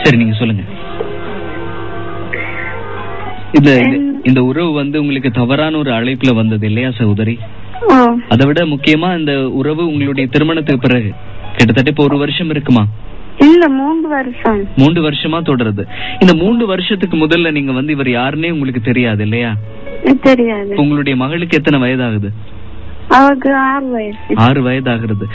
சரி, நீங்க சொல்லுங்க. இந்த உறவு உங்களுக்கு தவறான ஒரு அழைப்புல வந்தது இல்லையா சகோதரி? அதை விட முக்கியமா இந்த உறவு உங்களுடைய திருமணத்துக்கு பிறகு கிட்டத்தட்ட இப்ப 1 வருஷம் இருக்குமா? இல்ல 3 வருஷம். 3 வருஷமா தொடருது. இந்த 3 வருஷத்துக்கு முதல்ல நீங்க இவர் யாருன்னே உங்களுக்கு தெரியாது இல்லையா? தெரியாது. உங்களுடைய மகளுக்கு எத்தனை வயதாகுது? அவருக்கு 6 வயசு. 6 வயதாகிறது.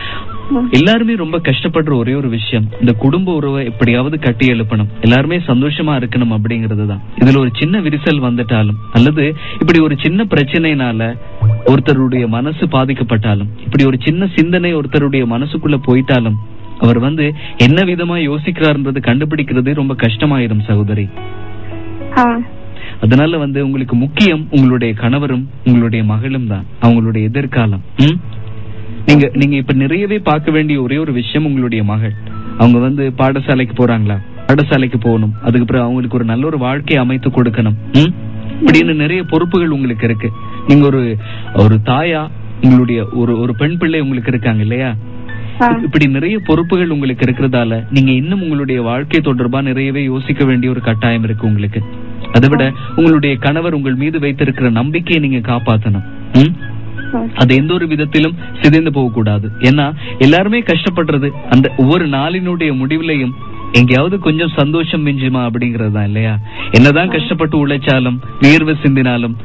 எல்லாருமே ரொம்ப கஷ்டப்படுற ஒரே ஒரு விஷயம், இந்த குடும்ப உறவை எப்படியாவது கட்டி எழுப்பணும், எல்லாருமே சந்தோஷமா இருக்கணும் அப்படிங்கறதுதான். இதுல ஒரு சின்ன விரிசல் வந்துட்டாலும் அல்லது இப்படி ஒரு சின்ன பிரச்சனைனால ஒருத்தருடைய மனசு பாதிக்கப்பட்டாலும், இப்படி ஒரு சின்ன சிந்தனை ஒருத்தருடைய மனசுக்குள்ள போயிட்டாலும் அவர் என்ன விதமா யோசிக்கிறார்ன்றது கண்டுபிடிக்கிறது ரொம்ப கஷ்டமாயிரும் சகோதரி. அதனால உங்களுக்கு முக்கியம் உங்களுடைய கணவரும் உங்களுடைய மகளும் தான், அவங்களுடைய எதிர்காலம். நீங்க இப்ப நிறையவே பார்க்க வேண்டிய ஒரே ஒரு விஷயம், உங்களுடைய மகள் அவங்க பாடசாலைக்கு போறாங்களா? பாடசாலைக்கு போகணும், அதுக்கப்புறம் அவங்களுக்கு ஒரு நல்ல ஒரு வாழ்க்கையை அமைத்து கொடுக்கணும். இப்படின்னு நிறைய பொறுப்புகள் உங்களுக்கு இருக்கு. நீங்க ஒரு தாயா, உங்களுடைய ஒரு பெண் பிள்ளை உங்களுக்கு இருக்காங்க இல்லையா? இப்படி நிறைய பொறுப்புகள் உங்களுக்கு இருக்கிறதால நீங்க இன்னும் உங்களுடைய வாழ்க்கை தொடர்பா நிறையவே யோசிக்க வேண்டிய ஒரு கட்டாயம் இருக்கு உங்களுக்கு. அதை விட உங்களுடைய கணவர் உங்கள் மீது வைத்திருக்கிற நம்பிக்கையை நீங்க காப்பாற்றணும். அது எந்த ஒரு விதத்திலும் சிதைந்து போக கூடாது. ஏன்னா எல்லாருமே கஷ்டப்படுறது அந்த ஒவ்வொரு நாளினுடைய முடிவுலையும் எங்கேயாவது கொஞ்சம் சந்தோஷம் மிஞ்சுமா அப்படிங்கறது தான் இல்லையா? என்னதான் கஷ்டப்பட்டு உழைச்சாலும் வியர்வை சிந்தினாலும்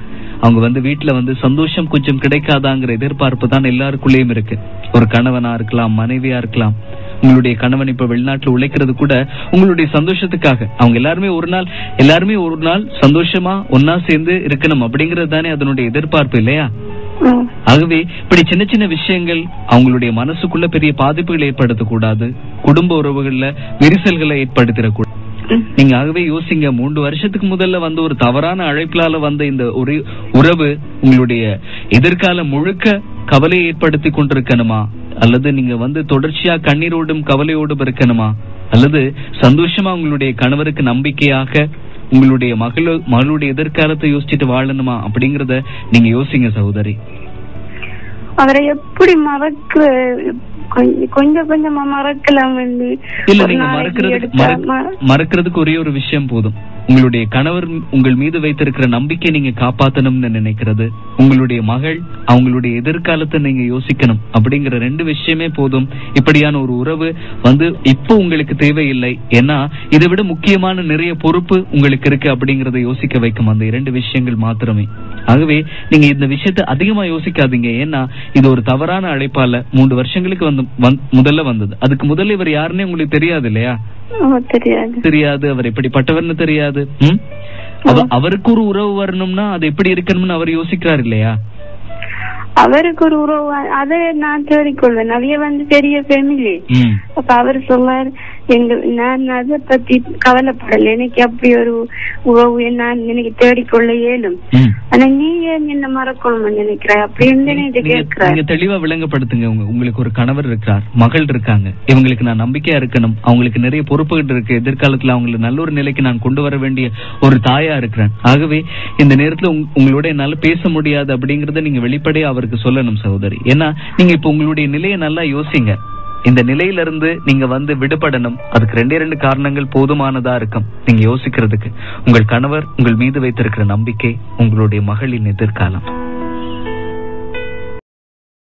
அவங்க வீட்டுல சந்தோஷம் கொஞ்சம் கிடைக்காதாங்கிற எதிர்பார்ப்பு தான் எல்லாருக்குள்ளேயும் இருக்கு. ஒரு கணவனா இருக்கலாம், மனைவியா இருக்கலாம். உங்களுடைய கணவன் இப்ப வெளிநாட்டுல உழைக்கிறது கூட உங்களுடைய சந்தோஷத்துக்காக. அவங்க எல்லாருமே ஒரு நாள் சந்தோஷமா ஒன்னா சேர்ந்து இருக்கணும் அப்படிங்கறது தானே அதனுடைய எதிர்பார்ப்பு இல்லையா? ஆகவே இப்படி சின்ன சின்ன விஷயங்கள் அவங்களுடைய மனசுக்குள்ள பெரிய பாதிப்புகளை ஏற்படுத்தக்கூடாது, குடும்ப உறவுகள்ல விரிசல்களை ஏற்படுத்திடக்கூடாது. நீங்க ஆகவே யோசிங்க, 3 வருஷத்துக்கு முதல்ல ஒரு தவறான அழைப்பிலால இந்த ஒரு உறவு உங்களுடைய எதிர்காலம் முழுக்க கவலையை ஏற்படுத்தி கொண்டிருக்கணுமா, அல்லது நீங்க தொடர்ச்சியா கண்ணீரோடும் கவலையோடும் இருக்கணுமா, அல்லது சந்தோஷமா உங்களுடைய கணவருக்கு நம்பிக்கையாக உங்களுடைய மகளுடைய எதிர்காலத்தை யோசிச்சுட்டு வாழணுமா அப்படிங்கறத நீங்க யோசிங்க சகோதரி. அவரை எப்படி கொஞ்சம் கொஞ்சமா மறக்கலாம். இல்ல, நீங்க மறக்கிறதுக்கு ஒரே ஒரு விஷயம் போதும். உங்களுடைய கணவர் உங்கள் மீது வைத்திருக்கிற நம்பிக்கை நீங்க காப்பாத்தணும்னு நினைக்கிறது, உங்களுடைய மகள் அவங்களுடைய எதிர்காலத்தை நீங்க யோசிக்கணும் அப்படிங்கிற 2 விஷயமே போதும். இப்படியான ஒரு உறவு இப்போ உங்களுக்கு தேவையில்லை. ஏன்னா இதை விட முக்கியமான நிறைய பொறுப்பு உங்களுக்கு இருக்கு அப்படிங்கறத யோசிக்க வைக்கும் அந்த 2 விஷயங்கள் மாத்திரமே. ஆகவே நீங்க இந்த விஷயத்தை அதிகமா யோசிக்காதீங்க. ஏன்னா இது ஒரு தவறான அழைப்பால 3 வருஷங்களுக்கு முதல்ல வந்தது. அதுக்கு முதல்ல இவர் யாருன்னே உங்களுக்கு தெரியாது இல்லையா? தெரியாது, அவர் எப்படிப்பட்டவர்னு தெரியாது. அவருக்கு ஒரு உறவு வரணும்னா அது எப்படி இருக்கணும்னு அவர் யோசிக்கிறார் இல்லையா? அவருக்கு ஒரு உறவு அதை நான் தேடிக்கொள்வேன். நிறைய பெரிய ஃபேமிலி. அப்ப அவர் சொல்வார், நான் அதை பத்தி கவலைப்படல, எனக்கு அப்படி ஒரு உறவு நான் எனக்கு தேடிக்கொள்ள இயலும், ஆனா நீ ஏன் என்ன மறக்கணும்னு நினைக்கிற அப்படின்னு கேட்கிறார். தெளிவா விளங்கப்படுத்துங்க. உங்களுக்கு ஒரு கணவர் இருக்கிறார், மகள் இருக்காங்க, இவங்களுக்கு நான் நம்பிக்கையா இருக்கணும், அவங்களுக்கு நிறைய பொறுப்புகள் இருக்கு, எதிர்காலத்துல அவங்களுக்கு நல்ல ஒரு நிலைக்கு நான் கொண்டு வர வேண்டிய ஒரு தாயா இருக்கிறேன். ஆகவே இந்த நேரத்துல உங்களோட என்னால பேச முடியாது அப்படிங்கறத நீங்க வெளிப்படையா அவருக்கு சொல்லணும் சகோதரி. ஏன்னா நீங்க இப்ப உங்களுடைய நிலையை நல்லா யோசிங்க. இந்த நிலையிலிருந்து நீங்க விடுபடணும். அதுக்கு 2 காரணங்கள் போதுமானதா இருக்கும் நீங்க யோசிக்கிறதுக்கு. உங்கள் கணவர் உங்கள் மீது வைத்திருக்கிற நம்பிக்கை, உங்களுடைய மகளின் எதிர்காலம்.